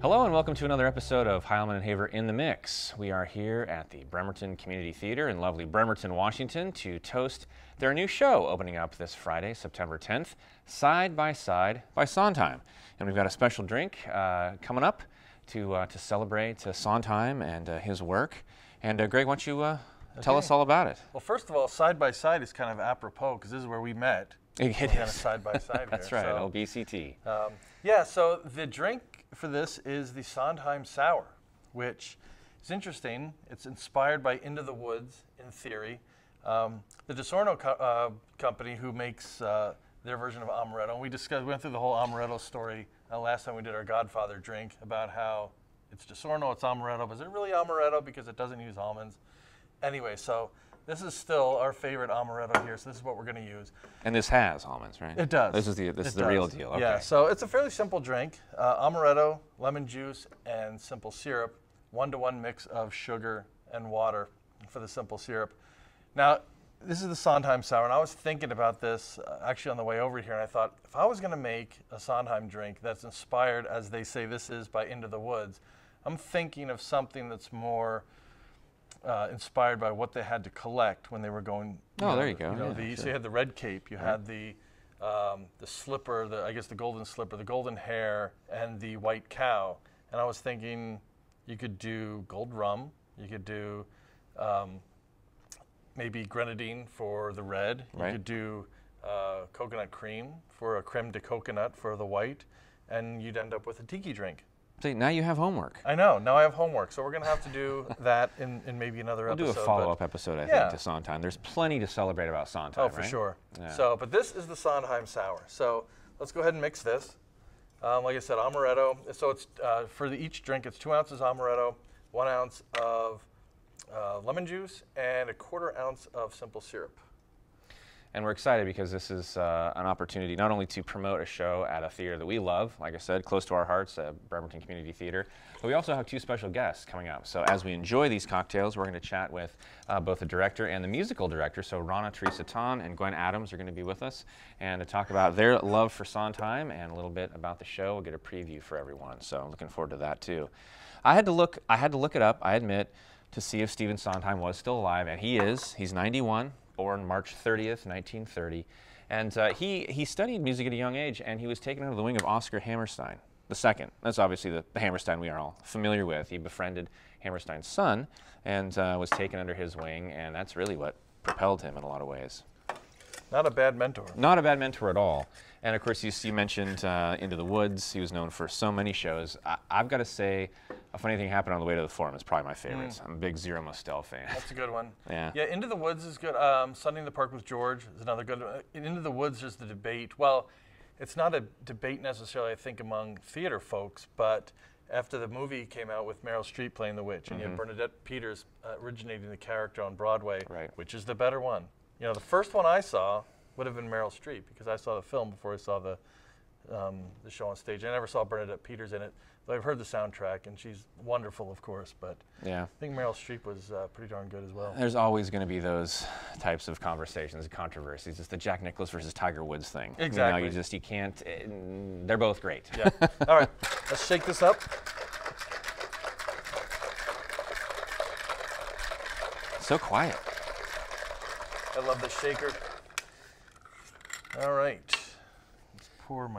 Hello and welcome to another episode of Heilman and Haver in the Mix. We are here at the Bremerton Community Theatre in lovely Bremerton, Washington to toast their new show opening up this Friday, September 10th, Side by Side by Sondheim. And we've got a special drink coming up to celebrate Sondheim and his work. And Greg, why don't you tell us all about it? Well, first of all, Side by Side is kind of apropos because this is where we met. It is. Kind of side by side That's here. right, So, BCT. yeah, so the drink for this is the Sondheim Sour, which is interesting. It's inspired by Into the Woods, in theory. The DiSorno company who makes their version of Amaretto, and we went through the whole Amaretto story last time we did our Godfather drink about how it's DiSorno, it's Amaretto, but is it really Amaretto because it doesn't use almonds? Anyway, so this is still our favorite Amaretto here, so this is what we're going to use. And this has almonds, right? It does. This is the real deal. Okay. Yeah, so it's a fairly simple drink. Amaretto, lemon juice, and simple syrup. 1-to-1 mix of sugar and water for the simple syrup. Now, this is the Sondheim Sour, and I was thinking about this actually on the way over here, and I thought, if I was going to make a Sondheim drink that's inspired, as they say this is, by Into the Woods, I'm thinking of something that's more inspired by what they had to collect when they were going. There you go. Sure. So you had the red cape, you had the slipper, I guess the golden slipper, the golden hair, and the white cow. And I was thinking you could do gold rum, you could do maybe grenadine for the red, you could do coconut cream for a creme de coconut for the white, and you'd end up with a tiki drink. See, now you have homework. I know. Now I have homework, so we're going to have to do that in maybe another episode. We'll do a follow-up episode, I think, to Sondheim. There's plenty to celebrate about Sondheim, Oh, for sure. Yeah. So, but this is the Sondheim Sour. So let's go ahead and mix this. Like I said, Amaretto. So it's for each drink, it's 2 ounces Amaretto, 1 ounce of lemon juice, and 1/4 ounce of simple syrup. And we're excited because this is an opportunity not only to promote a show at a theater that we love, like I said, close to our hearts, Bremerton Community Theatre, but we also have 2 special guests coming up. So as we enjoy these cocktails, we're going to chat with both the director and the musical director. So Rana Teresa Tan and Gwen Adams are going to be with us and to talk about their love for Sondheim and a little bit about the show. We'll get a preview for everyone. So I'm looking forward to that too. I had to look it up, I admit, to see if Stephen Sondheim was still alive, and he is. He's 91. Born March 30th, 1930, and he studied music at a young age, and he was taken under the wing of Oscar Hammerstein II. That's obviously the Hammerstein we are all familiar with. He befriended Hammerstein's son and was taken under his wing, and that's really what propelled him in a lot of ways. Not a bad mentor. Not a bad mentor at all. And of course, you mentioned Into the Woods. He was known for so many shows. I've got to say, A Funny Thing Happened on the Way to the Forum is probably my favorite. I'm a big Zero Mostel fan. That's a good one. Yeah. Yeah, Into the Woods is good. Sunday in the Park with George is another good one. Into the Woods is the debate. Well, it's not a debate necessarily, I think, among theater folks, but after the movie came out with Meryl Streep playing the witch, and you had Bernadette Peters originating the character on Broadway, which is the better one? You know, the first one I saw would have been Meryl Streep because I saw the film before I saw the show on stage. I never saw Bernadette Peters in it, though I've heard the soundtrack, and she's wonderful, of course, but I think Meryl Streep was pretty darn good as well. There's always going to be those types of conversations and controversies. It's the Jack Nicklaus versus Tiger Woods thing. Exactly. You know, you can't, they're both great. Yeah. All right, let's shake this up. So quiet. I love the shaker. All right. Let's pour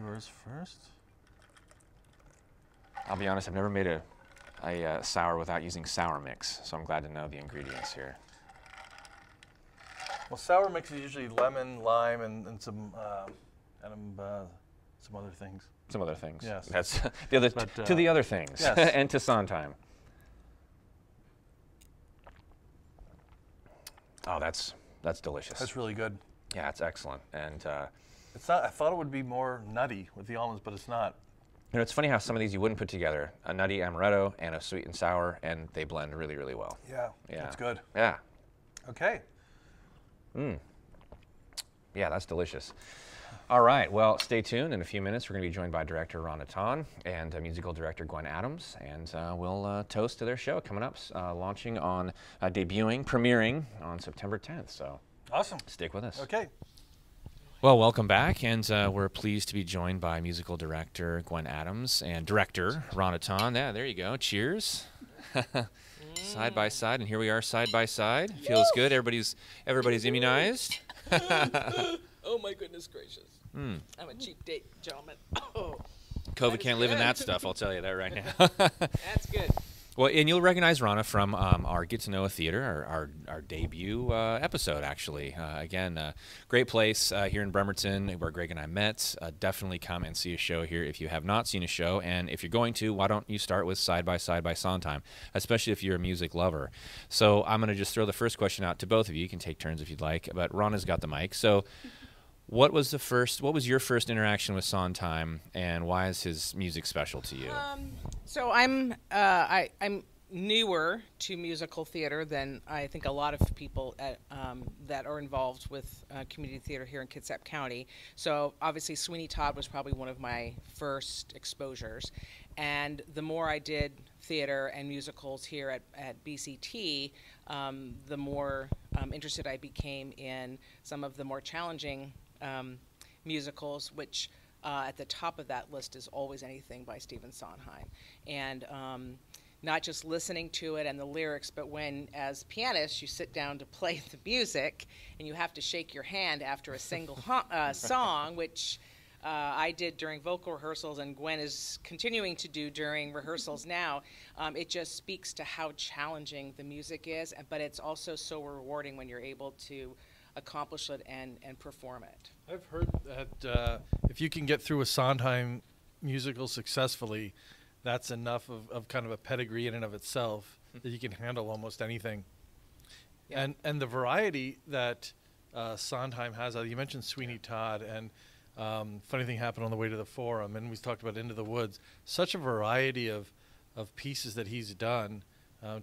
yours first. I'll be honest, I've never made a sour without using sour mix, so I'm glad to know the ingredients here. Well, sour mix is usually lemon, lime, and some other things. Some other things. Yes. That's the other to the other things. Yes. And to Sondheim. Oh, that's delicious. That's really good. Yeah, it's excellent. And it's not. I thought it would be more nutty with the almonds, but it's not. You know, it's funny how some of these you wouldn't put together, a nutty amaretto and a sweet and sour, and they blend really, really well. Yeah. That's good. Yeah. Okay. Yeah, that's delicious. All right, well, stay tuned. In a few minutes, we're going to be joined by director Rana Tan and musical director Gwen Adams, and we'll toast to their show coming up, launching on, premiering on September 10th. So awesome. Stick with us. Okay. Well, welcome back, and we're pleased to be joined by musical director Gwen Adams and director Rana Teresa Tan. Yeah, there you go. Cheers. Side by side, and here we are side by side. Feels good. Everybody's immunized. Oh my goodness gracious. I'm a cheap date, gentlemen. Oh, COVID can't live in that stuff, I'll tell you that right now. that's good. Well, and you'll recognize Rana from our Get to Know a Theater, our debut episode, actually. Again, great place here in Bremerton where Greg and I met. Definitely come and see a show here if you have not seen a show. And if you're going to, why don't you start with Side by Side by Sondheim, especially if you're a music lover. So I'm going to just throw the first question out to both of you. You can take turns if you'd like, but Rana's got the mic. So what was your first interaction with Sondheim, and why is his music special to you? So I'm newer to musical theater than I think a lot of people that are involved with community theater here in Kitsap County. So obviously Sweeney Todd was probably one of my first exposures, and the more I did theater and musicals here at BCT, the more interested I became in some of the more challenging musicals, which at the top of that list is Always Anything by Stephen Sondheim. And not just listening to it and the lyrics, but when, as pianists, you sit down to play the music and you have to shake your hand after a single song, which I did during vocal rehearsals and Gwen is continuing to do during rehearsals now. It just speaks to how challenging the music is, but it's also so rewarding when you're able to accomplish it and perform it. I've heard that if you can get through a Sondheim musical successfully, that's enough of kind of a pedigree in and of itself that you can handle almost anything. Yeah. And the variety that Sondheim has, you mentioned Sweeney Todd, and funny thing happened on the way to the Forum, and we talked about Into the Woods. Such a variety of pieces that he's done.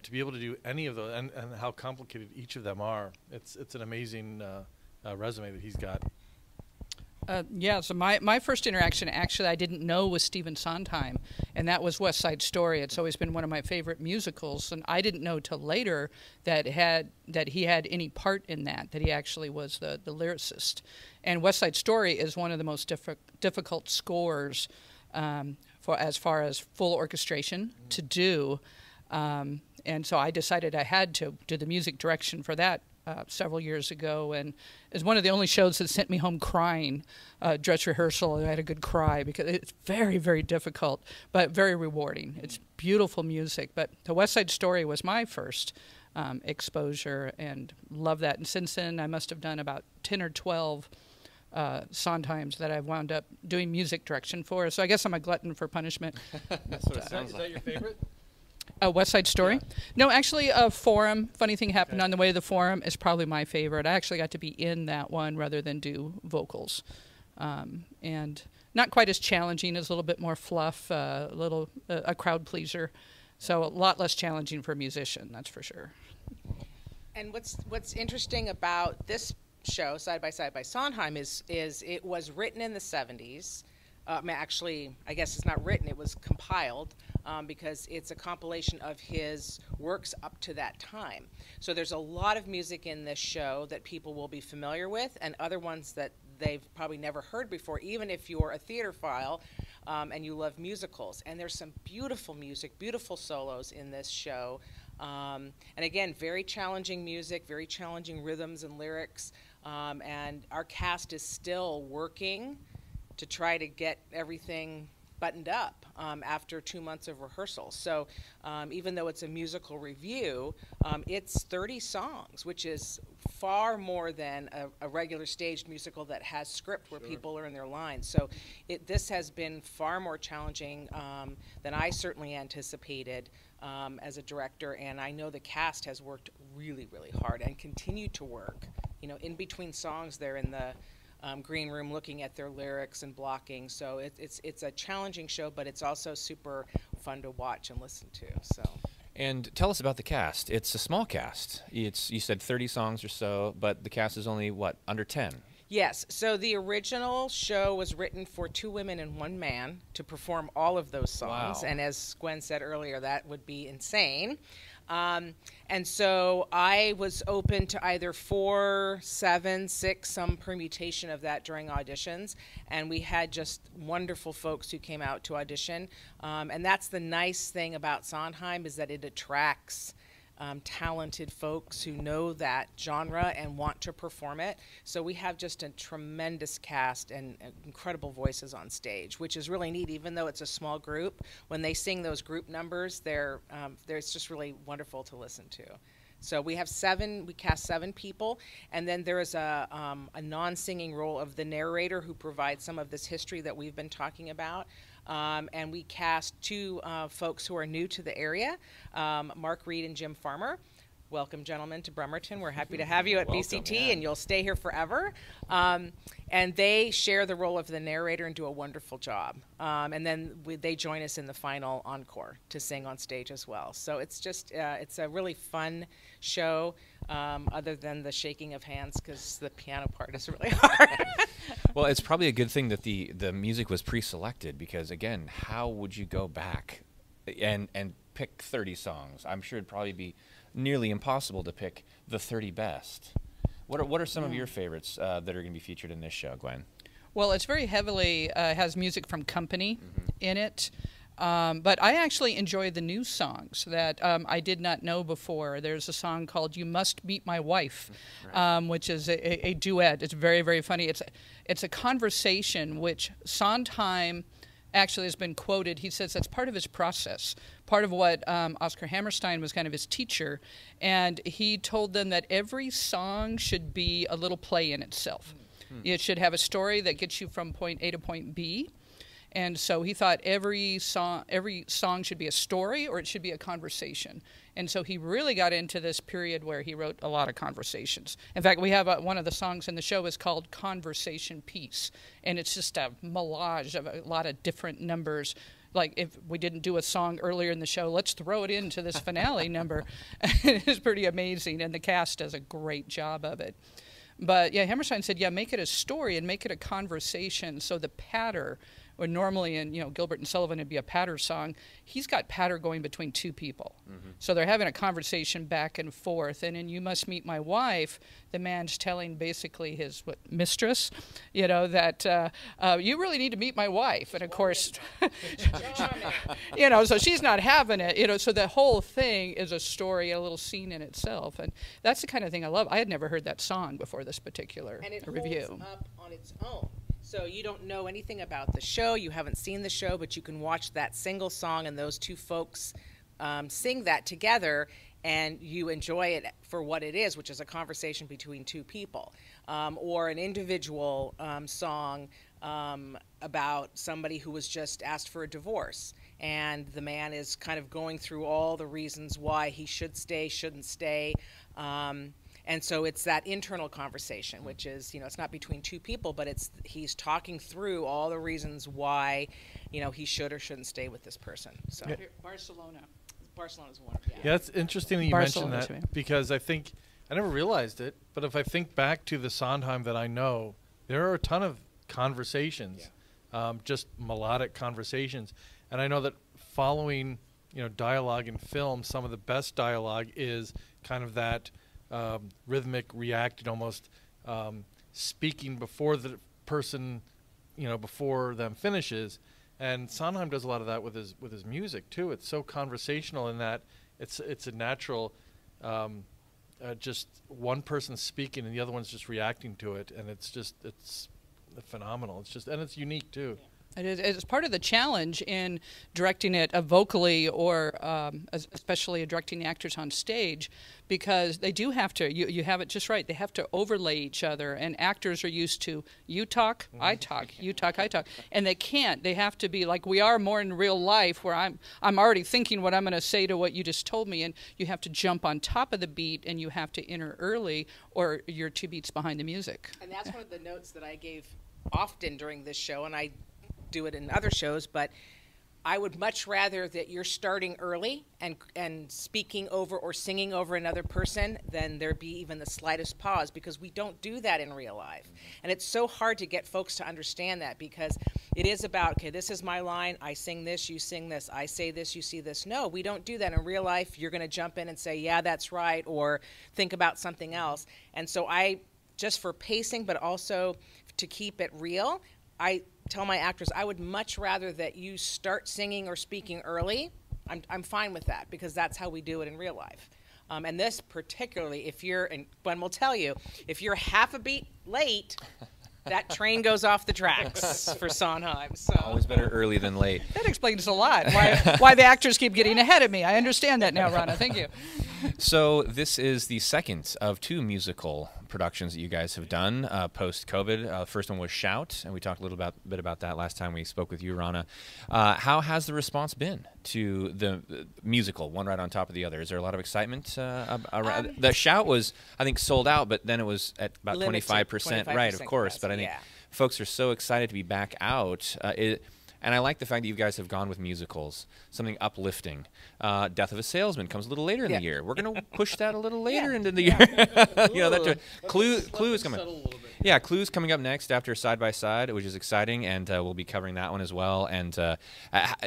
To be able to do any of those, and how complicated each of them are, it's an amazing resume that he's got. Yeah, so my first interaction, actually, I didn't know was Stephen Sondheim, and that was West Side Story. It's always been one of my favorite musicals, and I didn't know till later that he had any part in that he actually was the lyricist. And West Side Story is one of the most difficult scores as far as full orchestration to do. And so I decided I had to do the music direction for that several years ago, and it's one of the only shows that sent me home crying. Dress rehearsal, I had a good cry because it's very, very difficult, but very rewarding. It's beautiful music, but the West Side Story was my first exposure, and love that. And since then, I must have done about 10 or 12 Sondheims that I've wound up doing music direction for. So I guess I'm a glutton for punishment. That's what it sounds like. Is that your favorite? West Side Story? Yeah. No, actually, Forum. Funny thing happened on the way to the Forum is probably my favorite. I actually got to be in that one rather than do vocals. And not quite as challenging, as a little bit more fluff, a crowd pleaser. So a lot less challenging for a musician, that's for sure. And what's interesting about this show, Side by Side by Sondheim, is it was written in the 70s. Actually, I guess it's not written, it was compiled because it's a compilation of his works up to that time. So there's a lot of music in this show that people will be familiar with, and other ones that they've probably never heard before, even if you're a theaterphile and you love musicals. And there's some beautiful music, beautiful solos in this show. And again, very challenging music, very challenging rhythms and lyrics. And our cast is still working to try to get everything buttoned up after 2 months of rehearsal. So even though it's a musical review, it's 30 songs, which is far more than a regular staged musical that has script where people are in their lines. So this has been far more challenging than I certainly anticipated as a director, and I know the cast has worked really, really hard and continue to work. You know, in between songs, they're in the green room looking at their lyrics and blocking. So it's a challenging show, but it's also super fun to watch and listen to. So. And tell us about the cast. It's a small cast. You said 30 songs or so, but the cast is only, what, under 10? Yes. So the original show was written for 2 women and 1 man to perform all of those songs. Wow. And as Gwen said earlier, that would be insane. And so I was open to either 4, 7, 6, some permutation of that during auditions. And we had just wonderful folks who came out to audition. And that's the nice thing about Sondheim, is that it attracts talented folks who know that genre and want to perform it. So we have just a tremendous cast and incredible voices on stage, which is really neat. Even though it's a small group, when they sing those group numbers, it's just really wonderful to listen to. So we have 7, we cast 7 people, and then there is a non-singing role of the narrator who provides some of this history that we've been talking about. And we cast 2 folks who are new to the area, Mark Reed and Jim Farmer. Welcome, gentlemen, to Bremerton. We're happy to have you at BCT, and you'll stay here forever. And they share the role of the narrator and do a wonderful job. And then they join us in the final encore to sing on stage as well. So it's just, it's a really fun show, other than the shaking of hands, because the piano part is really hard. Well, it's probably a good thing that the music was pre-selected, because again, how would you go back and pick 30 songs? I'm sure it'd probably be nearly impossible to pick the 30 best. What are some of your favorites that are going to be featured in this show, Gwen? Well, it's very heavily has music from company in it. But I actually enjoy the new songs that I did not know before. There's a song called "You Must Meet My Wife," which is a duet. It's very, very funny. It's a conversation which Sondheim actually has been quoted. He says that's part of his process, part of what Oscar Hammerstein was kind of his teacher. And he told them that every song should be a little play in itself. It should have a story that gets you from point A to point B. And so he thought every song should be a story, or it should be a conversation. And so he really got into this period where he wrote a lot of conversations. In fact, we have one of the songs in the show is called Conversation Piece. And it's just a melange of a lot of different numbers. Like, if we didn't do a song earlier in the show, let's throw it into this finale number. It's pretty amazing, and the cast does a great job of it. But yeah, Hammerstein said, yeah, make it a story and make it a conversation. So the patter, or normally in Gilbert and Sullivan it'd be a patter song, he's got patter going between 2 people. So they're having a conversation back and forth. And in "You Must Meet My Wife," the man's telling basically his mistress, that you really need to meet my wife. And of course, so she's not having it. So the whole thing is a story, a little scene in itself. And that's the kind of thing I love. I had never heard that song before this particular review. And it holds up on its own. So you don't know anything about the show, you haven't seen the show, but you can watch that single song and those 2 folks sing that together, and you enjoy it for what it is, which is a conversation between 2 people, or an individual song about somebody who was just asked for a divorce, and the man is kind of going through all the reasons why he should stay, shouldn't stay. And so it's that internal conversation, which is, it's not between 2 people, but he's talking through all the reasons why, he should or shouldn't stay with this person. So Barcelona's one. Yeah, it's interesting that you mentioned that, because I think I never realized it, but if I think back to the Sondheim that I know, there are a ton of conversations, just melodic conversations, and I know that following dialogue in film, some of the best dialogue is kind of that rhythmic, reacted, almost speaking before the person, before them finishes. And Sondheim does a lot of that with his music too. It's so conversational in that it's a natural, just one person speaking and the other one's just reacting to it, and it's phenomenal. And it's unique too. Yeah. It's part of the challenge in directing it vocally, or especially directing the actors on stage, because they do have to, you have it just right, they have to overlay each other, and actors are used to you talk, I talk, you talk, I talk, and they can't. They have to be like we are more in real life, where I'm already thinking what I'm going to say to what you just told me, and you have to jump on top of the beat, and you have to enter early, or you're 2 beats behind the music. And that's one of the notes that I gave often during this show, and I do it in other shows, but I would much rather that you're starting early and speaking over or singing over another person than there be even the slightest pause, because we don't do that in real life. And it's so hard to get folks to understand that, because it is about, okay, this is my line, I sing this, you sing this, I say this, you see this. No, we don't do that in real life. You're going to jump in and say, yeah, that's right, or think about something else. And so just for pacing, but also to keep it real, I tell my actors, I would much rather that you start singing or speaking early. I'm fine with that, because that's how we do it in real life. And this particularly, and Gwen will tell you, if you're half a beat late, that train goes off the tracks for Sondheim. So. Always better early than late. That explains a lot. Why the actors keep getting ahead of me. I understand that now, Rana. Thank you. So this is the second of 2 musical productions that you guys have done post-COVID. The first one was Shout, and we talked a little bit about that last time we spoke with you, Rana. How has the response been to the musical, one right on top of the other? Is there a lot of excitement around? The Shout was, I think, sold out, but then it was at about 25%. Right, of course. But I think folks are so excited to be back out. And I like the fact that you guys have gone with musicals, something uplifting. Death of a Salesman comes a little later in the year. We're going to push that a little later into the year. Clue is coming. Yeah, Clue's coming up next after Side by Side, which is exciting, and we'll be covering that one as well. And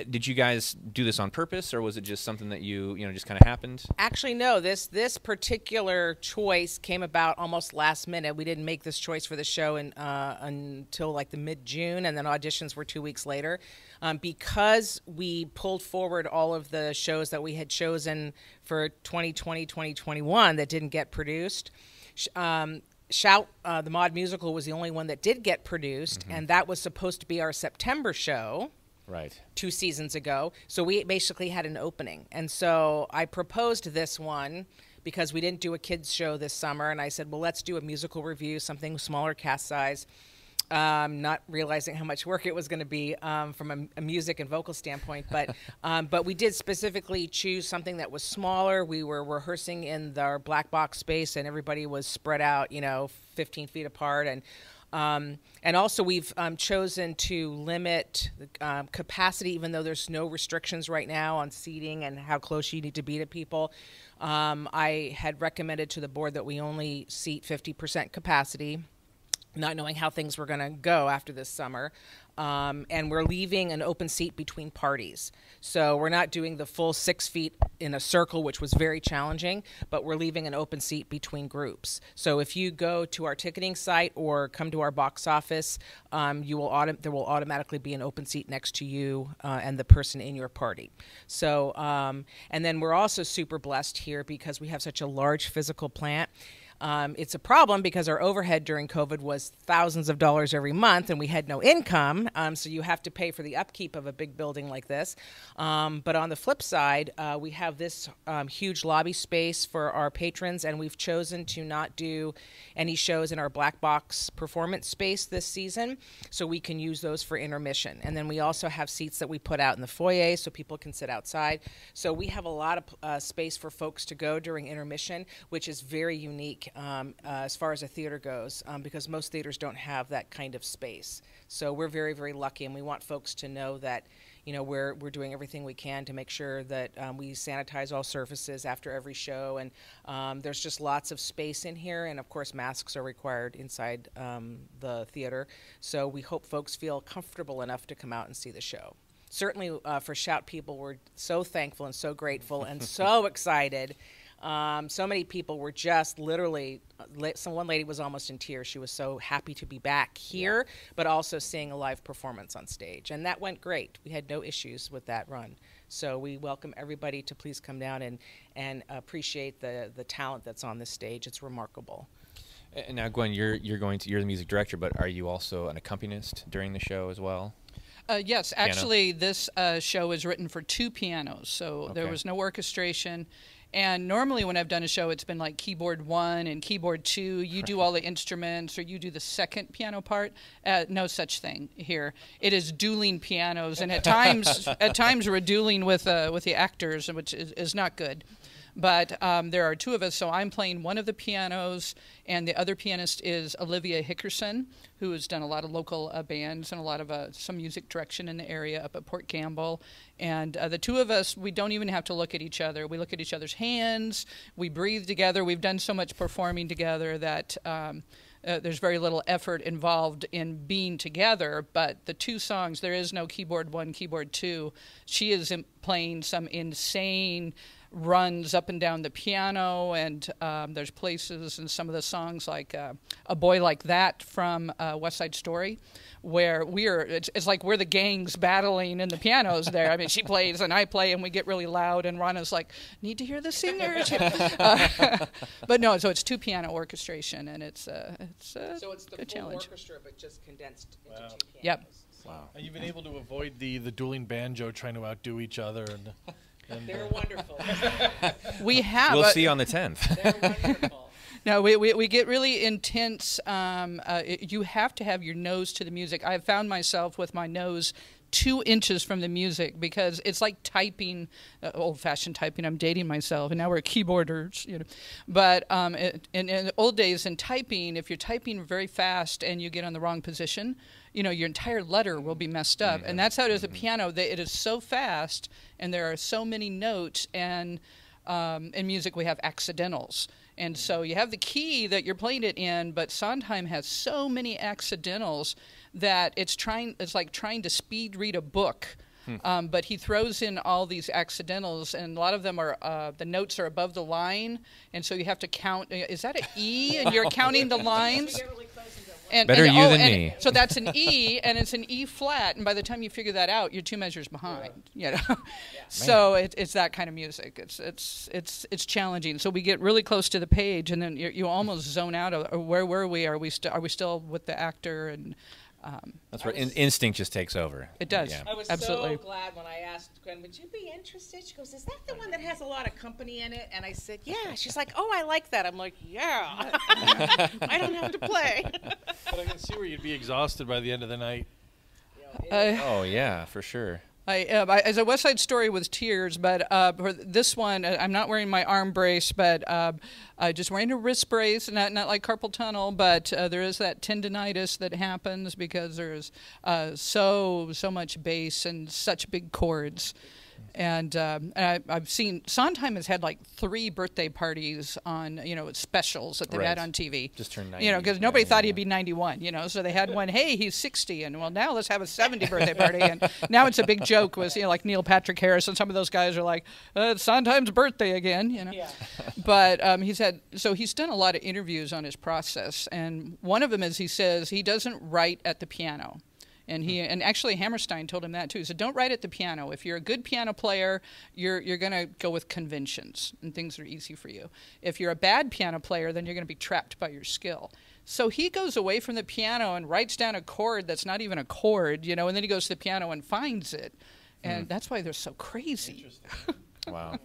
did you guys do this on purpose, or was it just something that you just kind of happened? Actually, no. This particular choice came about almost last minute. We didn't make this choice for the show until like the mid-June, and then auditions were 2 weeks later. Because we pulled forward all of the shows that we had chosen for 2020, 2021 that didn't get produced. Shout, the Mod musical, was the only one that did get produced, and that was supposed to be our September show. Right. 2 seasons ago. So we basically had an opening. And so I proposed this one because we didn't do a kids show this summer, and I said, well, let's do a musical review, something smaller cast size. Not realizing how much work it was going to be from a music and vocal standpoint, but we did specifically choose something that was smaller. We were rehearsing in our black box space, and everybody was spread out, 15 feet apart, and also we've chosen to limit capacity, even though there's no restrictions right now on seating and how close you need to be to people. I had recommended to the board that we only seat 50% capacity, not knowing how things were going to go after this summer. And we're leaving an open seat between parties. So we're not doing the full 6 feet in a circle, which was very challenging, but we're leaving an open seat between groups. So if you go to our ticketing site or come to our box office, there will automatically be an open seat next to you and the person in your party. So, and then we're also super blessed here because we have such a large physical plant. It's a problem because our overhead during COVID was thousands of dollars every month, and we had no income, so you have to pay for the upkeep of a big building like this. But on the flip side, we have this huge lobby space for our patrons, and we've chosen to not do any shows in our black box performance space this season, so we can use those for intermission. And then we also have seats that we put out in the foyer so people can sit outside. So we have a lot of space for folks to go during intermission, which is very unique as far as a theater goes, because most theaters don't have that kind of space. So we're very, very lucky, and we want folks to know that, we're doing everything we can to make sure that we sanitize all surfaces after every show, and there's just lots of space in here, and of course masks are required inside the theater. So we hope folks feel comfortable enough to come out and see the show. Certainly for Shout people, we're so thankful and so grateful and so excited. So many people were just literally, one lady was almost in tears. She was so happy to be back here, but also seeing a live performance on stage. And that went great. We had no issues with that run. So we welcome everybody to please come down and appreciate the talent that's on this stage. It's remarkable. And now, Gwen, you're the music director, but are you also an accompanist during the show as well? Yes, actually, this show is written for 2 pianos, so there was no orchestration. And normally when I've done a show, it's been like keyboard 1 and keyboard 2. You do all the instruments, or you do the second piano part. No such thing here. It is dueling pianos, and at times we're dueling with the actors, which is not good. But there are two of us, so I'm playing one of the pianos, and the other pianist is Olivia Hickerson, who has done a lot of local bands and a lot of some music direction in the area up at Port Campbell. And the two of us, we don't even have to look at each other. We look at each other's hands. We breathe together. We've done so much performing together that there's very little effort involved in being together. But the two songs, there is no keyboard 1, keyboard 2. She is playing some insane runs up and down the piano, and there's places in some of the songs like A Boy Like That from West Side Story, where it's like we're the gangs battling in the pianos there. I mean, she plays and I play and we get really loud, and Rana's like, need to hear the singers. But no, so it's two piano orchestration, and it's So it's the full challenge. orchestra, but just condensed into two pianos. Yep. Wow. And you've been able to avoid the dueling banjo trying to outdo each other. And They're wonderful. We have. We'll see you on the 10th. They're wonderful. No, we get really intense. You have to have your nose to the music. I've found myself with my nose 2 inches from the music because it's like typing, old-fashioned typing. I'm dating myself, and now we're keyboarders, you know. But in the old days in typing, if you're typing very fast and you get on the wrong position, you know, your entire letter will be messed up. And that's how it is at piano. It is so fast, and there are so many notes, and in music we have accidentals. And so you have the key that you're playing it in, but Sondheim has so many accidentals that it's like trying to speed read a book. But he throws in all these accidentals, and a lot of them are the notes are above the line, and so you have to count. Is that an E? And you're counting the lines. Better you than me. So that's an E, and it's an E flat, and by the time you figure that out, you're 2 measures behind. You know, so it's that kind of music. It's challenging. So we get really close to the page, and then you almost zone out of where were we? Are we still with the actor? And that's where instinct just takes over. It does. Yeah. I was Absolutely. so glad when I asked Gwen, would you be interested? She goes, is that the one that has a lot of company in it? And I said, yeah. She's like, oh, I like that. I'm like, yeah. I don't have to play. But I can see where you'd be exhausted by the end of the night. Oh, yeah, for sure. As a West Side Story with tears, but for this one, I'm not wearing my arm brace, but just wearing a wrist brace, not like carpal tunnel, but there is that tendinitis that happens because there's so much bass and such big chords. And I've seen Sondheim has had like 3 birthday parties on, you know, specials that they've had on TV. Just turned 90. You know, because nobody thought he'd be 91, you know, so they had one, hey, he's 60, and well, now let's have a 70 birthday party. And now it's a big joke with, you know, like Neil Patrick Harris, and some of those guys are like, it's Sondheim's birthday again, you know. Yeah. But he's done a lot of interviews on his process, and one of them is he says he doesn't write at the piano. And actually Hammerstein told him that too. He said, don't write at the piano. If you're a good piano player, you're going to go with conventions and things that are easy for you. If you're a bad piano player, then you're going to be trapped by your skill. So he goes away from the piano and writes down a chord that's not even a chord, you know, and then he goes to the piano and finds it. And that's why they're so crazy. Wow.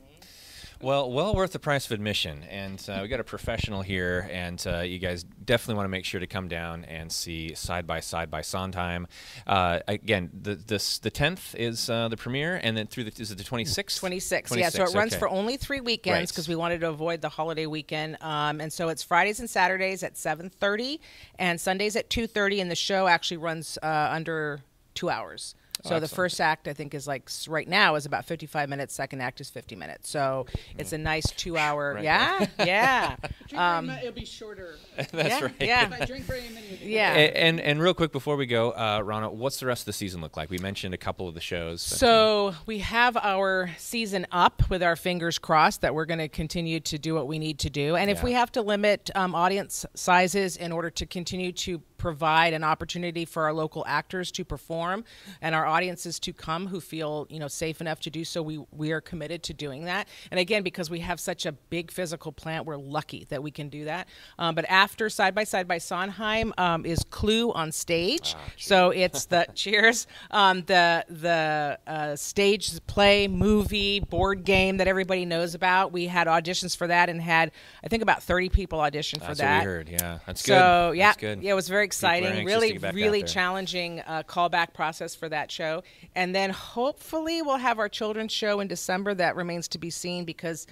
Well worth the price of admission, and we got a professional here, and you guys definitely want to make sure to come down and see Side by Side by Sondheim. Again, the 10th is the premiere, and then is it the 26th? 26, yeah. So it runs okay. for only 3 weekends because we wanted to avoid the holiday weekend. And so it's Fridays and Saturdays at 7:30, and Sundays at 2:30, and the show actually runs under 2 hours. So the first act, I think, is like right now is about 55 minutes. Second act is 50 minutes. So it's a nice 2-hour. Right. Yeah. It'll be shorter. That's right. Yeah. If I drink very many. Yeah. And real quick before we go, Rana, what's the rest of the season look like? We mentioned a couple of the shows. So we have our season up with our fingers crossed that we're going to continue to do what we need to do. And if we have to limit audience sizes in order to continue to provide an opportunity for our local actors to perform and our audiences to come who feel, you know, safe enough to do so, we are committed to doing that. And again, because we have such a big physical plant, we're lucky that we can do that. But after Side by Side by Sondheim is Clue on stage. So it's the cheers, the stage play, movie, board game that everybody knows about. We had auditions for that and had, I think, about 30 people audition for that. That's what we heard. Yeah, that's good. So yeah, that's good. Yeah, it was very exciting. Really there. challenging callback process for that show. And then hopefully we'll have our children's show in December. That remains to be seen because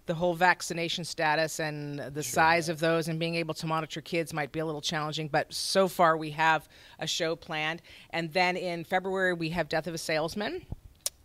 the whole vaccination status and the size of those and being able to monitor kids might be a little challenging, but so far we have a show planned. And then in February we have Death of a Salesman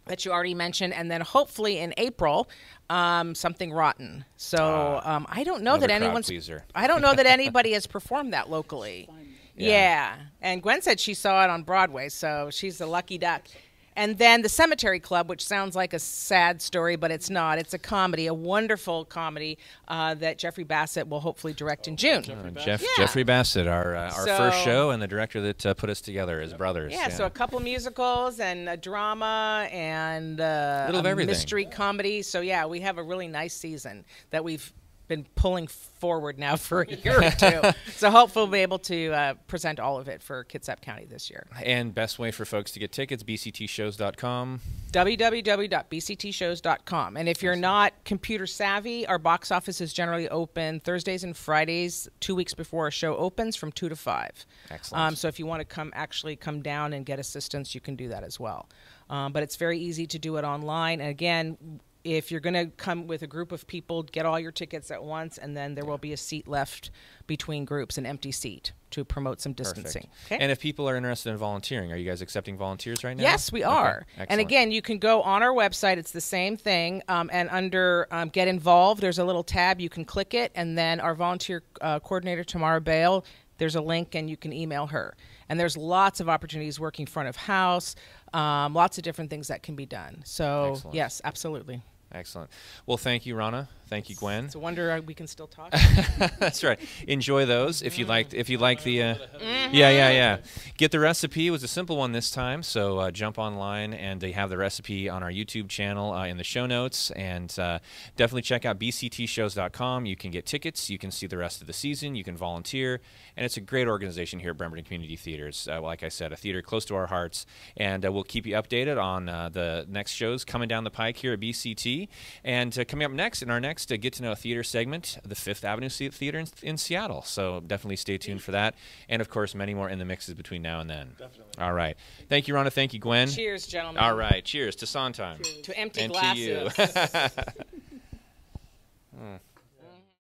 that you already mentioned, and then hopefully in April, Something Rotten. So I don't know that I don't know that anybody has performed that locally. Yeah. And Gwen said she saw it on Broadway, so she's a lucky duck. And then The Cemetery Club, which sounds like a sad story, but it's not. It's a comedy, a wonderful comedy that Jeffrey Bassett will hopefully direct in June. Jeffrey Bassett, our first show, and the director that put us together as brothers. Yeah, so a couple musicals and a drama and a mystery comedy. So yeah, we have a really nice season that we've been pulling forward now for a year or two. So hopefully we'll be able to present all of it for Kitsap County this year. And best way for folks to get tickets, bctshows.com. www.bctshows.com. And if you're not computer savvy, our box office is generally open Thursdays and Fridays, 2 weeks before a show opens from 2 to 5. Excellent. So if you want to come down and get assistance, you can do that as well. But it's very easy to do it online. And again, if you're going to come with a group of people, get all your tickets at once, and then there will be a seat left between groups, an empty seat, to promote some distancing. Okay? And if people are interested in volunteering, are you guys accepting volunteers right now? Yes, we are. Okay. And again, you can go on our website. It's the same thing. And under Get Involved, there's a little tab. You can click it, and then our volunteer coordinator, Tamara Bale, there's a link, and you can email her. And there's lots of opportunities working front of house, lots of different things that can be done. So, Excellent. Yes, absolutely. Excellent. Well, thank you, Rana. Thank you, Gwen. It's a wonder we can still talk. That's right. Enjoy those if you like. If you like the, yeah. Get the recipe. It was a simple one this time. So jump online and they have the recipe on our YouTube channel in the show notes. And definitely check out bctshows.com. You can get tickets. You can see the rest of the season. You can volunteer. And it's a great organization here at Bremerton Community Theatre. It's, like I said, a theater close to our hearts. And we'll keep you updated on the next shows coming down the pike here at BCT. And coming up next, in our next Get to Know a Theater segment, the Fifth Avenue Theater in Seattle. So definitely stay tuned for that. And, of course, many more in the mixes between now and then. Definitely. All right. Thank you, Rana. Thank you, Gwen. Cheers, gentlemen. All right. Cheers to Sondheim. To empty and glasses. To you.